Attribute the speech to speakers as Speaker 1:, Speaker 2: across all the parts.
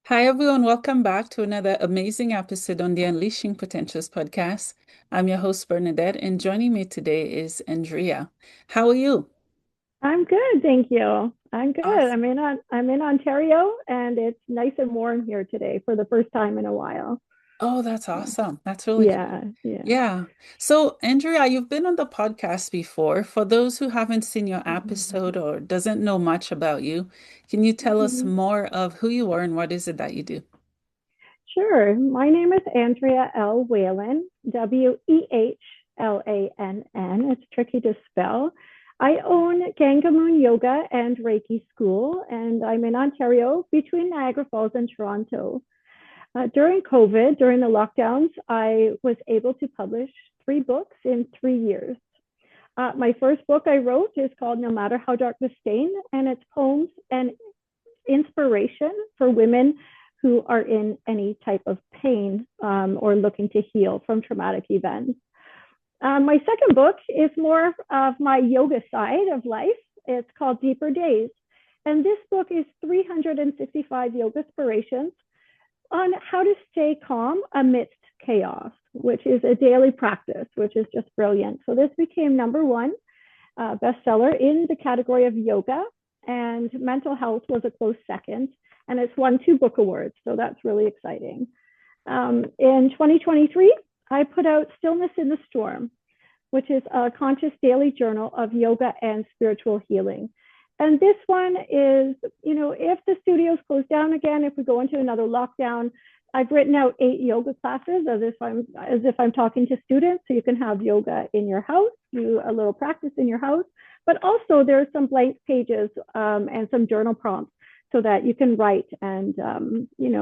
Speaker 1: Hi, everyone. Welcome back to another amazing episode on the Unleashing Potentials podcast. I'm your host, Bernadette, and joining me today is Andrea. How are you?
Speaker 2: I'm good, thank you. I'm good.
Speaker 1: Awesome.
Speaker 2: I'm in Ontario and it's nice and warm here today for the first time in a while.
Speaker 1: Oh, that's
Speaker 2: So,
Speaker 1: awesome. That's really cool.
Speaker 2: yeah, yeah.
Speaker 1: Yeah. So, Andrea, you've been on the podcast before. For those who haven't seen your
Speaker 2: Mhm.
Speaker 1: episode or doesn't know much about you, can you tell us
Speaker 2: Mhm.
Speaker 1: more of who you are and what is it that you do?
Speaker 2: Sure. My name is Andrea L. Wehlann, Wehlann. It's tricky to spell. I own Ganga Yoga and Reiki School, and I'm in Ontario between Niagara Falls and Toronto. During COVID, during the lockdowns, I was able to publish 3 books in 3 years. My first book I wrote is called No Matter How Dark the Stain, and it's poems and inspiration for women who are in any type of pain or looking to heal from traumatic events. My second book is more of my yoga side of life. It's called Deeper Days. And this book is 365 yoga inspirations on how to stay calm amidst chaos, which is a daily practice, which is just brilliant. So this became number one bestseller in the category of yoga, and mental health was a close second. And it's won 2 book awards, so that's really exciting. In 2023, I put out Stillness in the Storm, which is a conscious daily journal of yoga and spiritual healing. And this one is, if the studios close down again, if we go into another lockdown, I've written out 8 yoga classes as if I'm talking to students. So you can have yoga in your house, do a little practice in your house, but also there's some blank pages and some journal prompts so that you can write and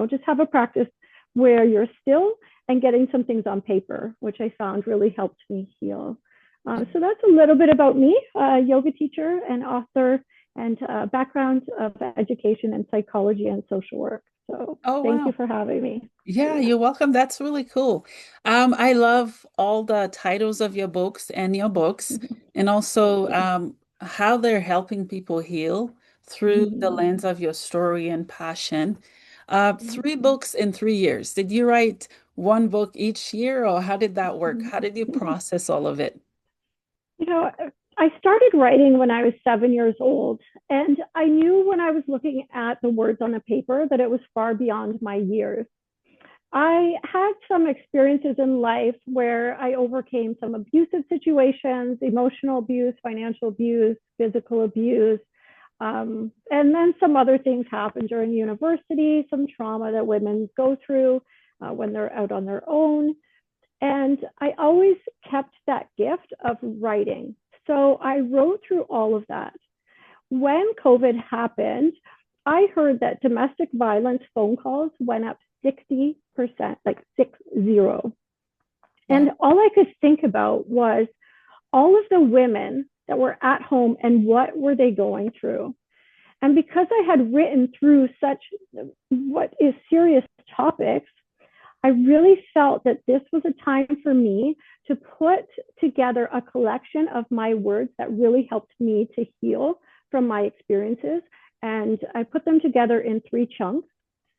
Speaker 2: just have a practice where you're still and getting some things on paper, which I found really helped me heal. So that's a little bit about me, a yoga teacher and author, and background of education and psychology and social work. So
Speaker 1: Oh,
Speaker 2: thank you
Speaker 1: wow.
Speaker 2: for having me.
Speaker 1: Yeah,
Speaker 2: Yeah.
Speaker 1: you're welcome. That's really cool. I love all the titles of your books and your books, and
Speaker 2: Thank
Speaker 1: also
Speaker 2: you.
Speaker 1: how they're helping people heal through the
Speaker 2: Mhm.
Speaker 1: lens of your story and passion.
Speaker 2: Yeah.
Speaker 1: 3 books in 3 years. Did you write one book each year, or how did that work? How did you process all of it?
Speaker 2: You know, I started writing when I was 7 years old, and I knew when I was looking at the words on a paper that it was far beyond my years. I had some experiences in life where I overcame some abusive situations, emotional abuse, financial abuse, physical abuse. And then some other things happened during university, some trauma that women go through when they're out on their own. And I always kept that gift of writing. So I wrote through all of that. When COVID happened, I heard that domestic violence phone calls went up 60%, like 60.
Speaker 1: Wow.
Speaker 2: And all I could think about was all of the women that were at home and what were they going through. And because I had written through such what is serious topics, I really felt that this was a time for me to put together a collection of my words that really helped me to heal from my experiences. And I put them together in 3 chunks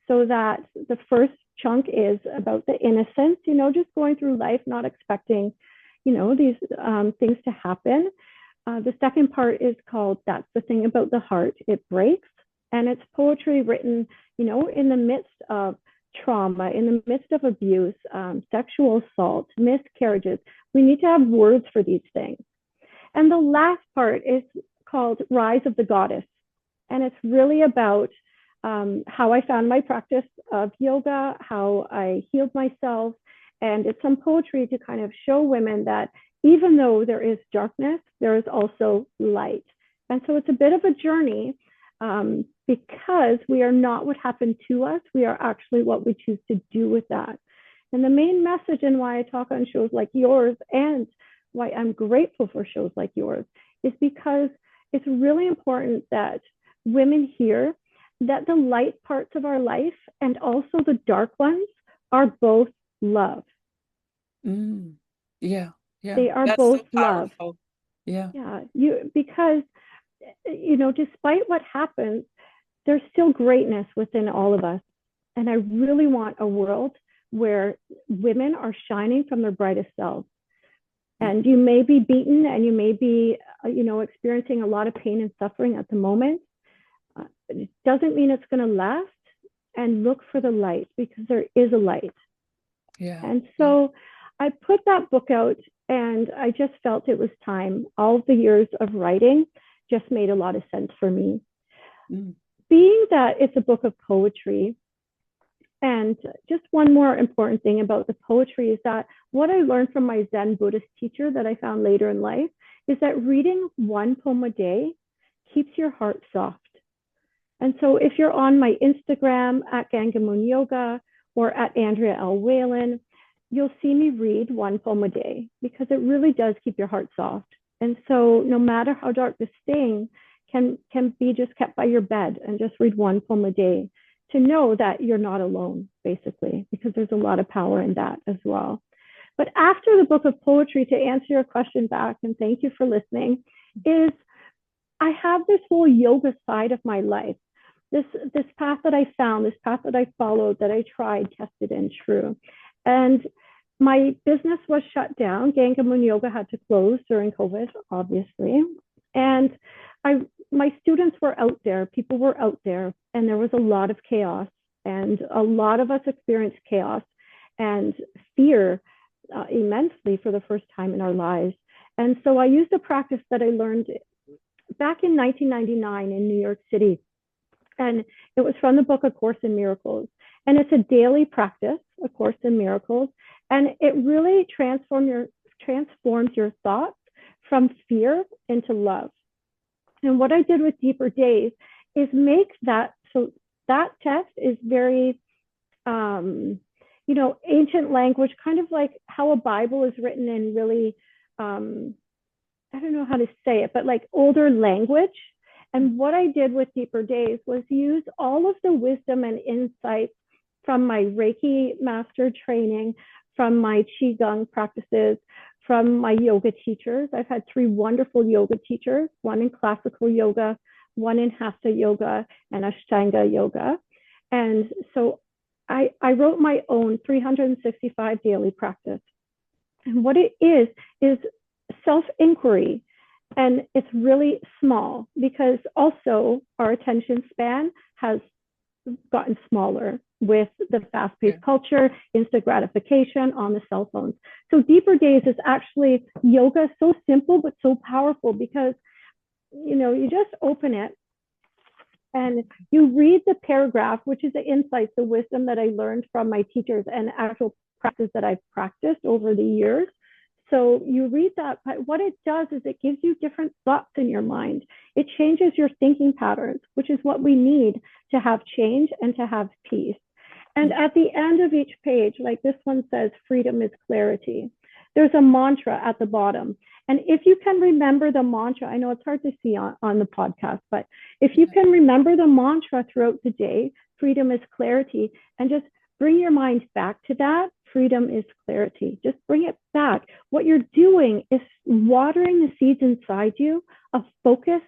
Speaker 2: so that the first chunk is about the innocence, just going through life, not expecting, these things to happen. The second part is called That's the Thing About the Heart. It Breaks. And it's poetry written, in the midst of trauma, in the midst of abuse, sexual assault, miscarriages. We need to have words for these things. And the last part is called Rise of the Goddess. And it's really about how I found my practice of yoga, how I healed myself. And it's some poetry to kind of show women that even though there is darkness, there is also light. And so it's a bit of a journey because we are not what happened to us. We are actually what we choose to do with that. And the main message and why I talk on shows like yours and why I'm grateful for shows like yours is because it's really important that women hear that the light parts of our life and also the dark ones are both love.
Speaker 1: Mm. Yeah, yeah.
Speaker 2: They are
Speaker 1: That's so
Speaker 2: both love.
Speaker 1: powerful. Yeah.
Speaker 2: Yeah, because despite what happens, there's still greatness within all of us. And I really want a world where women are shining from their brightest selves. And you may be beaten and you may be, experiencing a lot of pain and suffering at the moment. It doesn't mean it's going to last. And look for the light, because there is a light.
Speaker 1: Yeah.
Speaker 2: And so I put that book out, and I just felt it was time. All of the years of writing just made a lot of sense for me. Being that it's a book of poetry, and just one more important thing about the poetry is that what I learned from my Zen Buddhist teacher that I found later in life is that reading one poem a day keeps your heart soft. And so if you're on my Instagram at Ganga Moon Yoga or at Andrea L. Wehlann, you'll see me read one poem a day, because it really does keep your heart soft. And so no matter how dark the sting can be just kept by your bed, and just read one poem a day to know that you're not alone, basically, because there's a lot of power in that as well. But after the book of poetry, to answer your question back, and thank you for listening, is I have this whole yoga side of my life. This path that I found, this path that I followed, that I tried, tested, and true. And my business was shut down. Ganga Moon Yoga had to close during COVID, obviously. And my students were out there, people were out there, and there was a lot of chaos. And a lot of us experienced chaos and fear immensely for the first time in our lives. And so I used a practice that I learned back in 1999 in New York City. And it was from the book, A Course in Miracles. And it's a daily practice, A Course in Miracles. And it really transforms your thoughts from fear into love. And what I did with Deeper Days is make that, so that text is very, ancient language, kind of like how a Bible is written in really, I don't know how to say it, but like older language. And what I did with Deeper Days was use all of the wisdom and insights from my Reiki Master training, from my Qigong practices, from my yoga teachers. I've had 3 wonderful yoga teachers, one in classical yoga, one in Hatha Yoga, and Ashtanga Yoga. And so I wrote my own 365 daily practice. And what it is self-inquiry. And it's really small, because also our attention span has gotten smaller with the fast-paced culture, instant gratification on the cell phones. So Deeper Days is actually yoga, so simple but so powerful, because you just open it and you read the paragraph, which is the insights, the wisdom that I learned from my teachers and actual practice that I've practiced over the years. So you read that, but what it does is it gives you different thoughts in your mind. It changes your thinking patterns, which is what we need to have change and to have peace. And at the end of each page, like this one says, freedom is clarity. There's a mantra at the bottom. And if you can remember the mantra, I know it's hard to see on the podcast, but if you can remember the mantra throughout the day, freedom is clarity, and just bring your mind back to that. Freedom is clarity. Just bring it back. What you're doing is watering the seeds inside you of focus,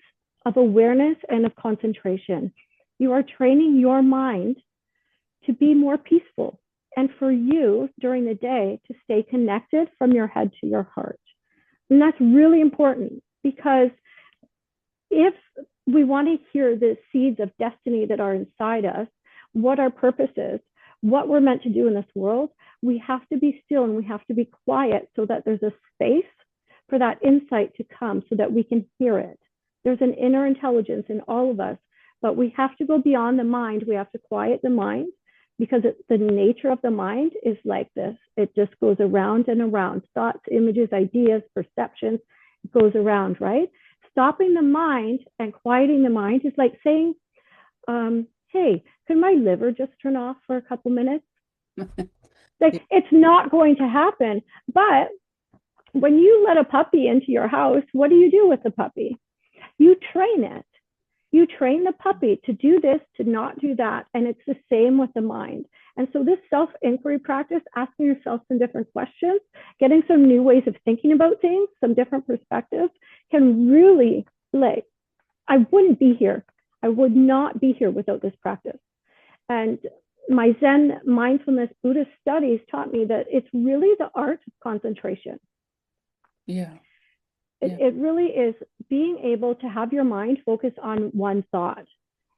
Speaker 2: of awareness, and of concentration. You are training your mind to be more peaceful, and for you during the day to stay connected from your head to your heart. And that's really important, because if we want to hear the seeds of destiny that are inside us, what our purpose is, what we're meant to do in this world, we have to be still and we have to be quiet so that there's a space for that insight to come so that we can hear it. There's an inner intelligence in all of us, but we have to go beyond the mind. We have to quiet the mind, because the nature of the mind is like this. It just goes around and around. Thoughts, images, ideas, perceptions, it goes around, right? Stopping the mind and quieting the mind is like saying, hey, could my liver just turn off for a couple minutes? Like, it's not going to happen. But when you let a puppy into your house, what do you do with the puppy? You train it. You train the puppy to do this, to not do that. And it's the same with the mind. And so this self-inquiry practice, asking yourself some different questions, getting some new ways of thinking about things, some different perspectives, can really, like, I wouldn't be here. I would not be here without this practice. And my Zen mindfulness Buddhist studies taught me that it's really the art of concentration.
Speaker 1: Yeah.
Speaker 2: It really is being able to have your mind focus on one thought.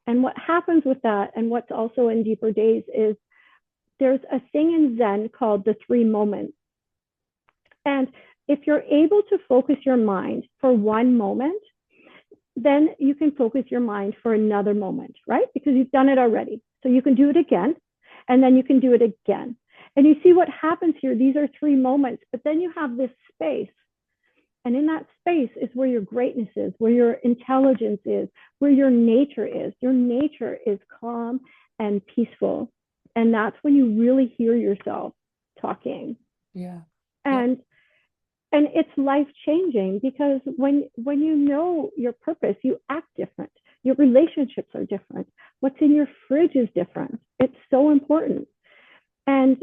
Speaker 2: And what happens with that, and what's also in deeper days, is there's a thing in Zen called the 3 moments. And if you're able to focus your mind for one moment, then you can focus your mind for another moment, right? Because you've done it already. So you can do it again, and then you can do it again. And you see what happens here. These are 3 moments, but then you have this space. And in that space is where your greatness is, where your intelligence is, where your nature is. Your nature is calm and peaceful. And that's when you really hear yourself talking.
Speaker 1: Yeah.
Speaker 2: And it's life-changing, because when you know your purpose, you act different. Your relationships are different. What's in your fridge is different. It's so important. And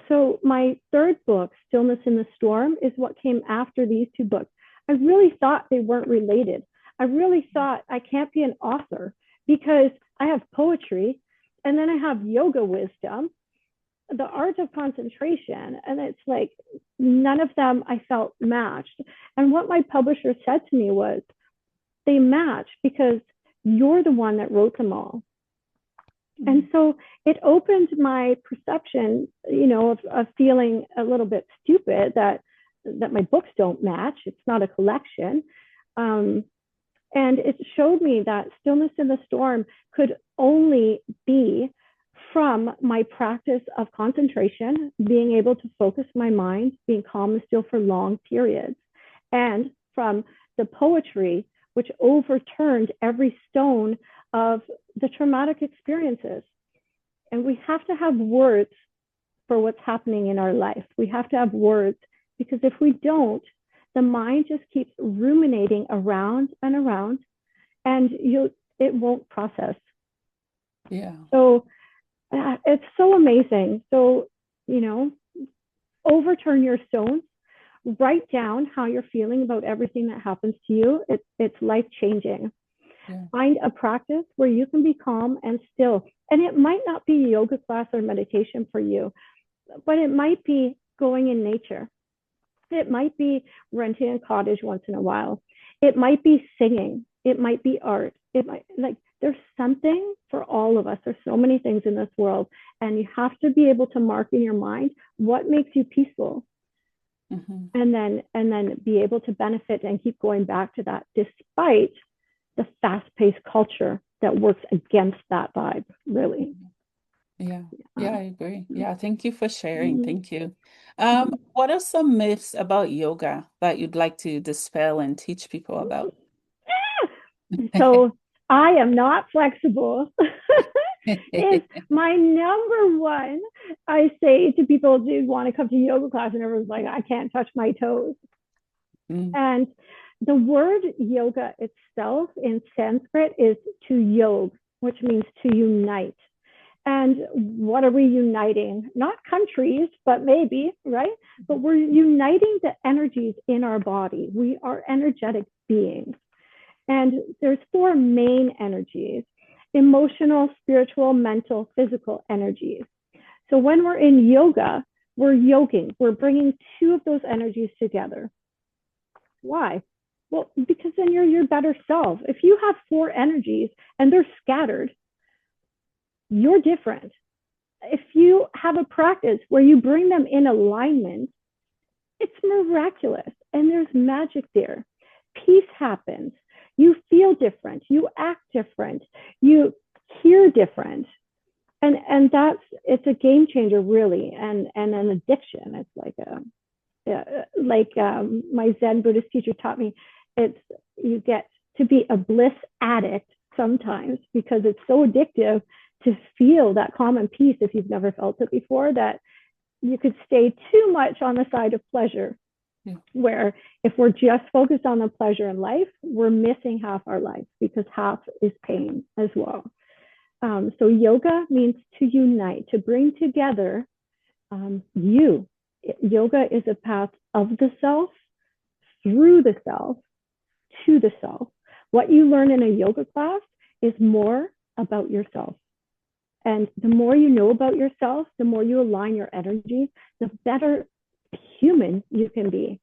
Speaker 2: so my 3rd book, Stillness in the Storm, is what came after these 2 books. I really thought they weren't related. I really thought I can't be an author because I have poetry, and then I have yoga wisdom, the art of concentration, and it's like none of them I felt matched. And what my publisher said to me was, they match because you're the one that wrote them all. And so it opened my perception, of feeling a little bit stupid that my books don't match. It's not a collection. And it showed me that Stillness in the Storm could only be from my practice of concentration, being able to focus my mind, being calm and still for long periods, and from the poetry, which overturned every stone of the traumatic experiences. And we have to have words for what's happening in our life. We have to have words, because if we don't, the mind just keeps ruminating around and around, and it won't process.
Speaker 1: Yeah.
Speaker 2: So it's so amazing. So, overturn your stones, write down how you're feeling about everything that happens to you. It's life-changing. Yeah. Find a practice where you can be calm and still. And it might not be a yoga class or meditation for you, but it might be going in nature. It might be renting a cottage once in a while. It might be singing. It might be art. It might, there's something for all of us. There's so many things in this world, and you have to be able to mark in your mind what makes you peaceful. And then be able to benefit and keep going back to that, despite the fast-paced culture that works against that vibe, really.
Speaker 1: Yeah, I agree. Yeah, thank you for sharing. Thank you. What are some myths about yoga that you'd like to dispel and teach people about?
Speaker 2: So I am not flexible. Is my number one. I say to people, do you want to come to yoga class? And everyone's like, I can't touch my toes. And the word yoga itself in Sanskrit is to yog, which means to unite. And what are we uniting? Not countries, but maybe, right? But we're uniting the energies in our body. We are energetic beings. And there's 4 main energies: emotional, spiritual, mental, physical energies. So when we're in yoga, we're yoging. We're bringing 2 of those energies together. Why? Well, because then you're your better self. If you have 4 energies and they're scattered, you're different. If you have a practice where you bring them in alignment, it's miraculous, and there's magic there. Peace happens. You feel different. You act different. You hear different. And it's a game changer, really, and an addiction. It's like my Zen Buddhist teacher taught me, you get to be a bliss addict sometimes, because it's so addictive to feel that calm and peace, if you've never felt it before, that you could stay too much on the side of pleasure. Yeah. Where if we're just focused on the pleasure in life, we're missing half our life, because half is pain as well. So yoga means to unite, to bring together you. Yoga is a path of the self, through the self, to the self. What you learn in a yoga class is more about yourself. And the more you know about yourself, the more you align your energy, the better human you can be.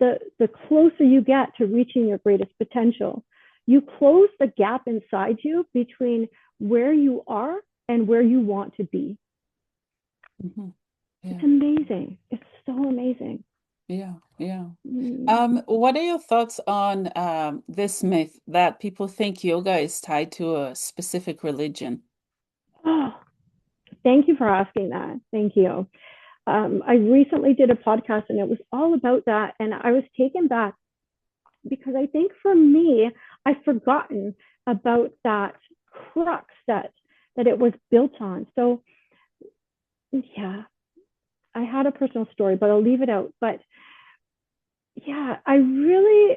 Speaker 2: The closer you get to reaching your greatest potential. You close the gap inside you between where you are and where you want to be.
Speaker 1: Mm-hmm. Yeah.
Speaker 2: It's amazing. It's so amazing.
Speaker 1: Yeah, yeah. What are your thoughts on this myth that people think yoga is tied to a specific religion?
Speaker 2: Oh, thank you for asking that. Thank you. I recently did a podcast and it was all about that. And I was taken back because I think for me, I've forgotten about that crux that it was built on. So yeah, I had a personal story, but I'll leave it out. But yeah, I really,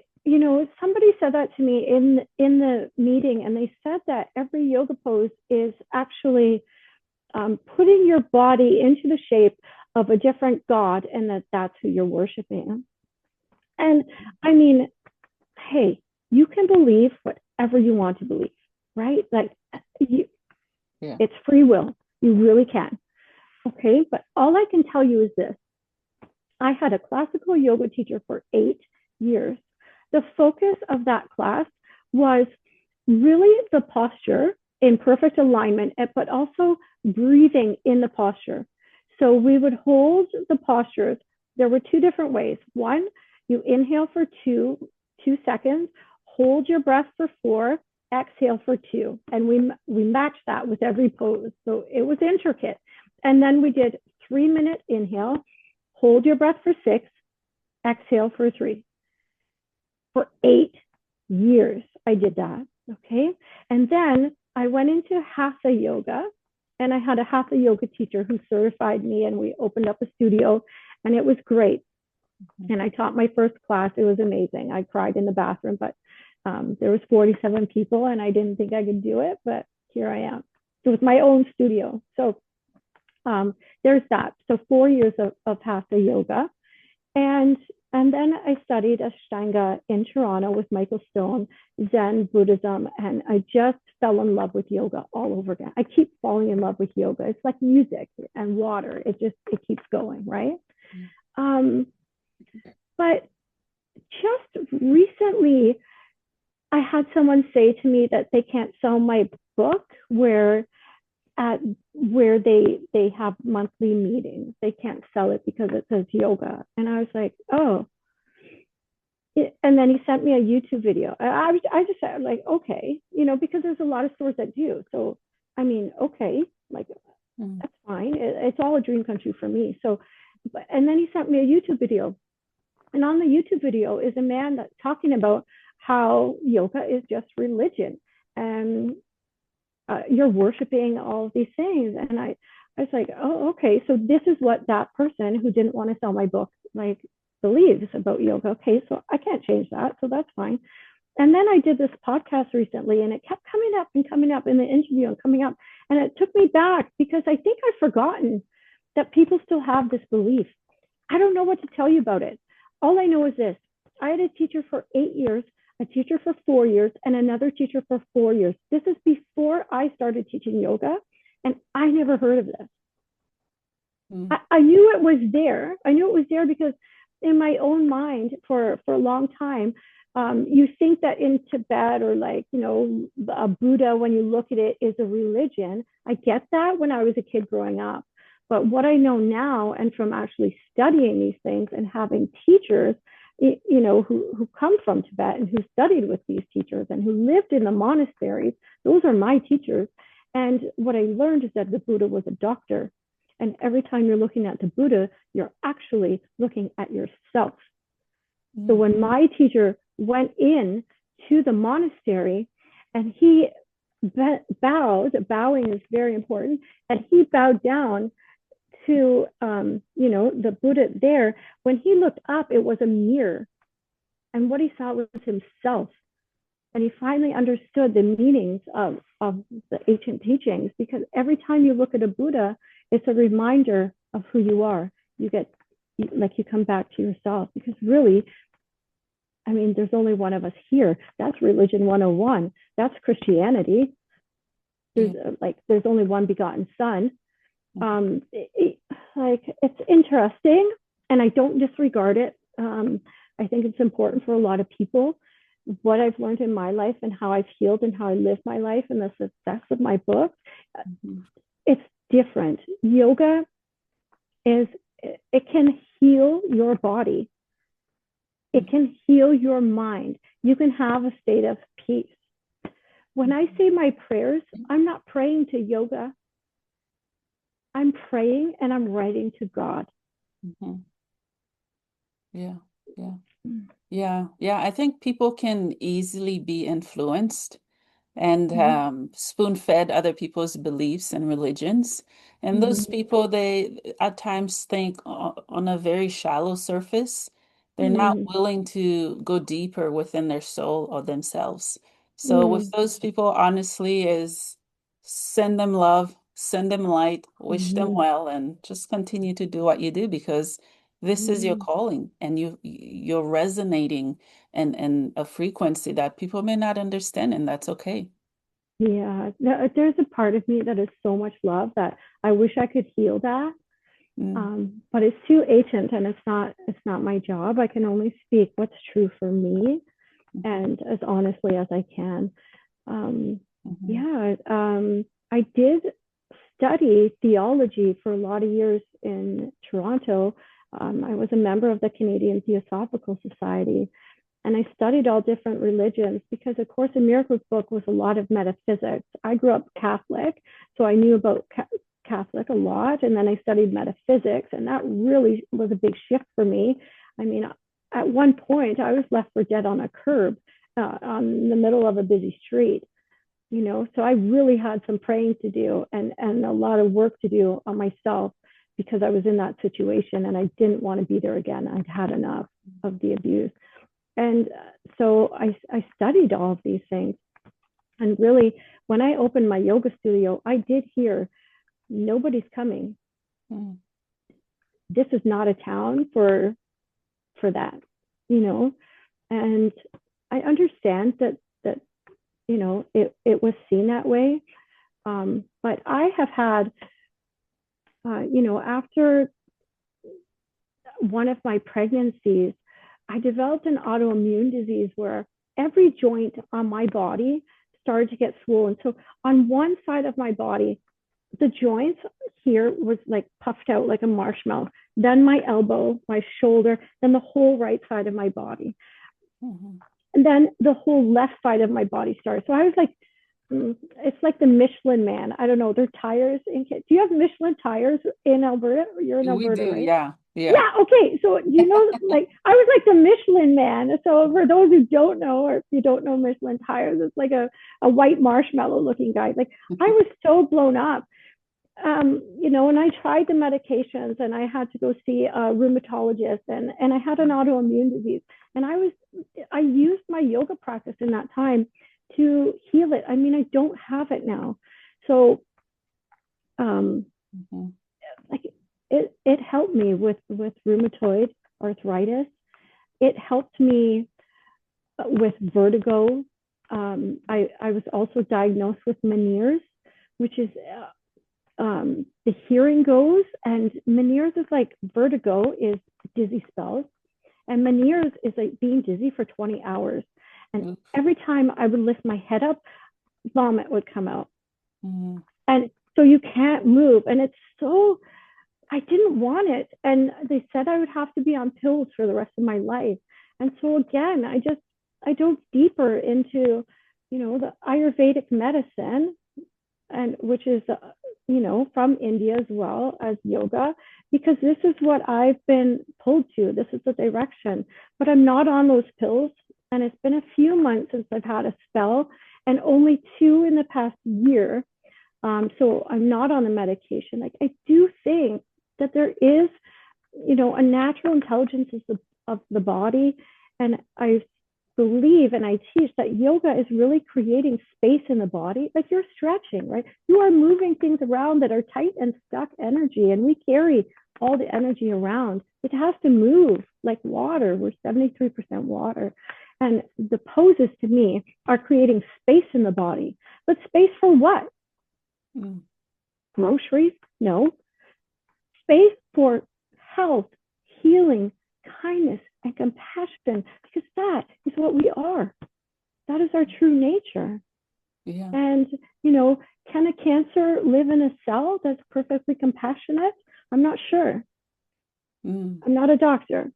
Speaker 2: somebody said that to me in the meeting, and they said that every yoga pose is actually putting your body into the shape of a different god, and that's who you're worshiping. And I mean, hey, you can believe whatever you want to believe, right? Like, it's free will. You really can. Okay, but all I can tell you is this. I had a classical yoga teacher for 8 years. The focus of that class was really the posture in perfect alignment, but also breathing in the posture. So we would hold the postures. There were 2 different ways. One, you inhale for 2 seconds, hold your breath for 4, exhale for 2. And we matched that with every pose. So it was intricate. And then we did 3-minute inhale, hold your breath for 6, exhale for 3. For 8 years, I did that. Okay. And then I went into Hatha Yoga, and I had a Hatha Yoga teacher who certified me, and we opened up a studio, and it was great. And I taught my first class. It was amazing. I cried in the bathroom, but there was 47 people, and I didn't think I could do it, but here I am. It was my own studio. So there's that. So 4 years of Hatha Yoga. And then I studied Ashtanga in Toronto with Michael Stone, Zen, Buddhism, and I just fell in love with yoga all over again. I keep falling in love with yoga. It's like music and water. It keeps going, right? But just recently, I had someone say to me that they can't sell my book where they have monthly meetings. They can't sell it because it says yoga. And I was like, oh. And then he sent me a YouTube video. I just said, like, okay, because there's a lot of stores that do. So, I mean, okay, like, that's fine. It's all a dream come true for me. So, and then he sent me a YouTube video. And on the YouTube video is a man that's talking about how yoga is just religion. And you're worshiping all of these things. And I was like, oh, okay. So this is what that person who didn't want to sell my book, like, believes about yoga. Okay, so I can't change that. So that's fine. And then I did this podcast recently, and it kept coming up in the interview and coming up. And it took me back because I think I've forgotten that people still have this belief. I don't know what to tell you about it. All I know is this. I had a teacher for 8 years, a teacher for 4 years, and another teacher for 4 years. This is before I started teaching yoga, and I never heard of this. I knew it was there. I knew it was there because in my own mind for a long time, you think that in Tibet or a Buddha, when you look at it, is a religion. I get that when I was a kid growing up. But what I know now, and from actually studying these things and having teachers, who come from Tibet and who studied with these teachers and who lived in the monasteries, those are my teachers. And what I learned is that the Buddha was a doctor. And every time you're looking at the Buddha, you're actually looking at yourself. So when my teacher went in to the monastery and he bowing is very important, and he bowed down to, the Buddha there. When he looked up, it was a mirror. And what he saw was himself. And he finally understood the meanings of the ancient teachings, because every time you look at a Buddha, it's a reminder of who you are. You come back to yourself, because really, I mean, there's only one of us here. That's religion 101. That's Christianity. there's there's only one begotten son. It's interesting, and I don't disregard it. I think it's important for a lot of people. What I've learned in my life and how I've healed and how I live my life and the success of my book, it's different. Yoga it can heal your body. It can heal your mind. You can have a state of peace. When I say my prayers, I'm not praying to yoga. I'm praying and I'm writing to God.
Speaker 1: Yeah. I think people can easily be influenced and spoon-fed other people's beliefs and religions. And those people, they at times think on a very shallow surface. They're not willing to go deeper within their soul or themselves. So with those people, honestly, is send them love, send them light, wish them well, and just continue to do what you do, because this is your calling, and you're resonating and a frequency that people may not understand, and that's okay.
Speaker 2: Yeah, there's a part of me that is so much love that I wish I could heal that. But it's too ancient, and it's not my job. I can only speak what's true for me and as honestly as I can. I did study theology for a lot of years in Toronto. I was a member of the Canadian Theosophical Society, and I studied all different religions because A Course in Miracles book was a lot of metaphysics. I grew up Catholic, so I knew about Catholic a lot, and then I studied metaphysics, and that really was a big shift for me. I mean, at one point, I was left for dead on a curb on the middle of a busy street, so I really had some praying to do and a lot of work to do on myself, because I was in that situation and I didn't want to be there again. I'd had enough of the abuse. And so I studied all of these things. And really, when I opened my yoga studio, I did hear, nobody's coming. This is not a town for that, and I understand that it was seen that way. But I have had, after one of my pregnancies, I developed an autoimmune disease where every joint on my body started to get swollen. So on one side of my body, the joints here was like puffed out like a marshmallow. Then my elbow, my shoulder, then the whole right side of my body. And then the whole left side of my body started. So I was like, it's like the Michelin Man. I don't know. They're tires. Do you have Michelin tires in Alberta? You're in Alberta,
Speaker 1: we do,
Speaker 2: right?
Speaker 1: Yeah.
Speaker 2: Okay. So, like I was like the Michelin Man. So for those who don't know, or if you don't know Michelin tires, it's like a white marshmallow looking guy. Like I was so blown up. And I tried the medications, and I had to go see a rheumatologist, and I had an autoimmune disease, and I used my yoga practice in that time to heal it. I mean, I don't have it now. So, like it helped me with rheumatoid arthritis. It helped me with vertigo. I was also diagnosed with Meniere's, which is the hearing goes, and Meniere's is like vertigo is dizzy spells, and Meniere's is like being dizzy for 20 hours. And every time I would lift my head up, vomit would come out. And so you can't move. And it's so, I didn't want it. And they said I would have to be on pills for the rest of my life. And so again, I dove deeper into, the Ayurvedic medicine, and which is, from India as well as yoga, because this is what I've been pulled to. This is the direction. But I'm not on those pills. And it's been a few months since I've had a spell, and only 2 in the past year. So I'm not on the medication. Like I do think that there is, a natural intelligence of the body. And I believe and I teach that yoga is really creating space in the body. Like you're stretching, right? You are moving things around that are tight and stuck energy. And we carry all the energy around. It has to move like water. We're 73% water. And the poses to me are creating space in the body. But space for what?
Speaker 1: Mm.
Speaker 2: Groceries? No. Space for health, healing, kindness, and compassion, because that is what we are. That is our true nature.
Speaker 1: Yeah.
Speaker 2: And, can a cancer live in a cell that's perfectly compassionate? I'm not sure.
Speaker 1: Mm.
Speaker 2: I'm not a doctor.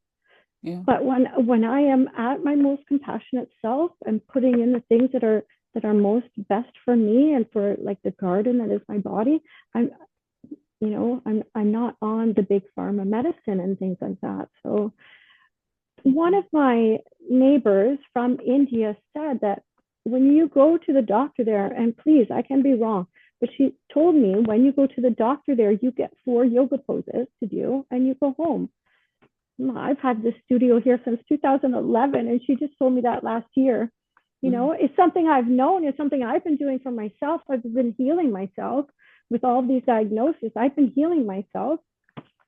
Speaker 1: Yeah.
Speaker 2: But when I am at my most compassionate self and putting in the things that are most best for me and for like the garden that is my body, I'm not on the big pharma medicine and things like that. So one of my neighbors from India said that when you go to the doctor there, and please, I can be wrong, but she told me when you go to the doctor there, you get 4 yoga poses to do and you go home. I've had this studio here since 2011, and she just told me that last year. It's something I've known. It's something I've been doing for myself. I've been healing myself with all of these diagnoses. I've been healing myself.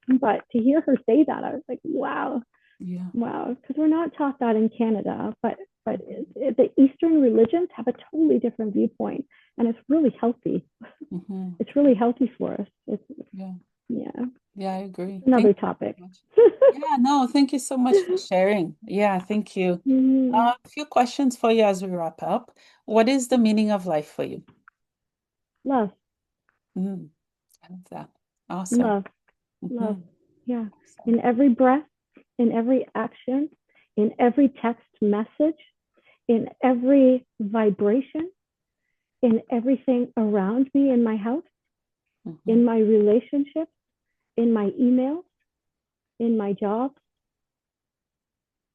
Speaker 2: But to hear her say that, I was like, wow.
Speaker 1: Yeah.
Speaker 2: Wow. Because we're not taught that in Canada. But the Eastern religions have a totally different viewpoint. And it's really healthy.
Speaker 1: Mm-hmm.
Speaker 2: It's really healthy for us.
Speaker 1: Yeah.
Speaker 2: Yeah.
Speaker 1: Yeah, I agree.
Speaker 2: Another
Speaker 1: Thank you
Speaker 2: topic.
Speaker 1: so much. Yeah, no, thank you so much for sharing. Yeah, thank you. A few questions for you as we wrap up. What is the meaning of life for you?
Speaker 2: Love.
Speaker 1: Mm, I love that. Awesome.
Speaker 2: Love.
Speaker 1: Mm-hmm.
Speaker 2: Love. Yeah.
Speaker 1: Awesome.
Speaker 2: In every breath, in every action, in every text message, in every vibration, in everything around me in my house,
Speaker 1: Mm-hmm.
Speaker 2: in my relationships, in my emails, in my jobs.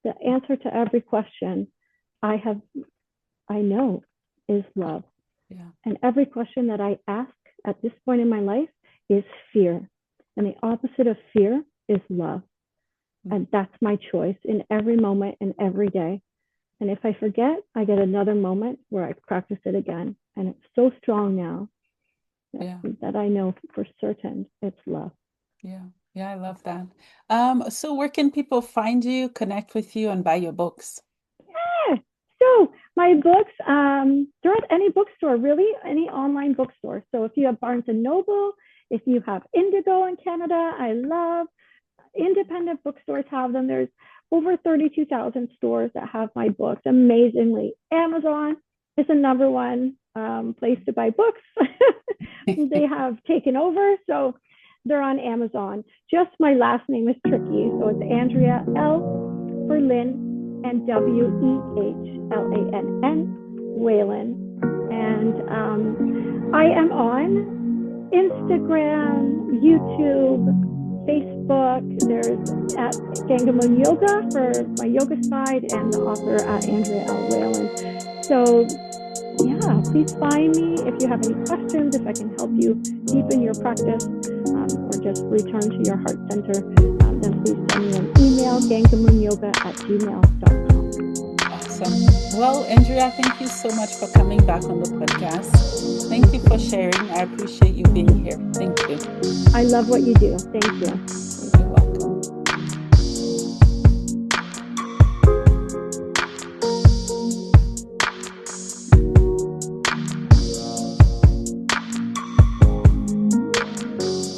Speaker 2: The answer to every question I know is love.
Speaker 1: Yeah.
Speaker 2: And every question that I ask at this point in my life is fear. And the opposite of fear is love. And that's my choice in every moment and every day. And if I forget, I get another moment where I practice it again. And it's so strong now that I know for certain it's love.
Speaker 1: Yeah. Yeah, I love that. So where can people find you, connect with you, and buy your books?
Speaker 2: Yeah. So my books, they're at any bookstore, really, any online bookstore. So if you have Barnes and Noble, if you have Indigo in Canada, I love independent bookstores have them. There's over 32,000 stores that have my books. Amazingly, Amazon is the number one place to buy books. They have taken over, so they're on Amazon. Just my last name is tricky, so it's Andrea L for Lynn and Wehlann, Wehlann. And I am on Instagram, YouTube, Facebook. There's at 𝒌𝒂𝒊𝒍 Yoga for my yoga side, and the author at Andrea L. Wehlann. So yeah, please find me if you have any questions, if I can help you deepen your practice or just return to your heart center, then please send me an email, 𝒌𝒂𝒊𝒍@gmail.com.
Speaker 1: Awesome. Well, Andrea, thank you so much for coming back on the podcast. Thank you for sharing. I appreciate you being here. Thank you.
Speaker 2: I love what you do. Thank you.